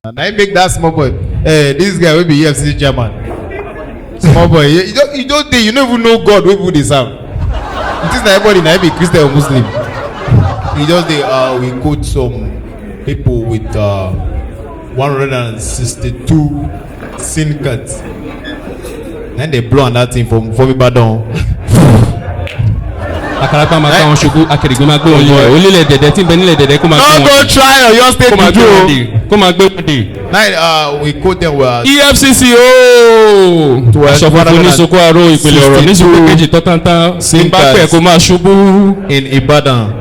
And I make that small boy. This guy will be EFCC chairman. Small boy, you don't think you don't even know God. We put this out. It is not everybody. Now be Christian or Muslim. You just we quote some people with 162 sin cuts. Then they blow on that thing from Ibadan. Akarapa máa káwọn ṣubú akèrègbè máa gbé wọn lé onílẹ̀ dẹ̀dẹ̀ tí ń bẹ nílẹ̀ dẹ̀dẹ̀ kó máa gbé wọn. Don't go try on your state to do. Kó máa gbé wọn dé. Now we quote them well. EFCC ooo. Aṣọ̀fọ̀fọ̀ ní soko àrò ìpìlẹ̀ ọ̀rọ̀ ní soko kejì tọ́tántán bá pẹ̀ kó máa ṣubú. In Ibadan.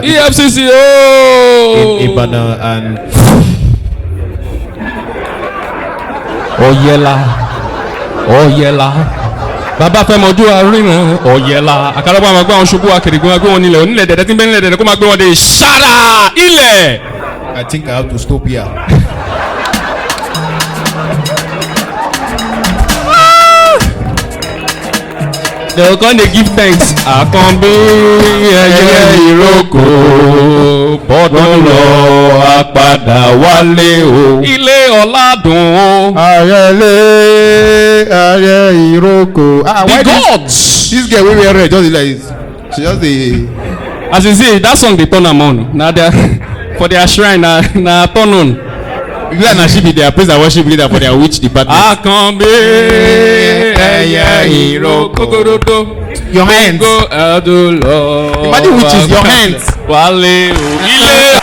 EFCC ooo. In Ibadan and. Ọ̀yẹ̀lá. Bàbá fẹ́ mọ̀jú àríran Ọ̀yẹ̀lá. Àkàràbọ̀ máa gbé àwọn ṣubú akèrègbè máa gbé wọn nílẹ̀ onílẹ̀ dẹ̀dẹ̀ tí ń bẹ nílẹ̀ dẹ̀dẹ̀ kó máa gbé wọn dé ṣára ilẹ̀. I think I have to stop here. They come dey give thanks. Àkànbí ẹyẹ ìrókò bọ́dún lọ apàdà wálé o. Ilé ọ̀làdùn o. Ayẹ ìrókò. The gods. This girl wey wear red just dey like this. She just dey. As you see, that song dey turn am on. Na their for their shrine na turn on. You like na she be their praise and worship leader for their witch department. Àkànbí ẹyẹ ìrókò. Your hands. Go ẹ̀dùn lọ. Imagine witches, your hands. Wálé o. Ilé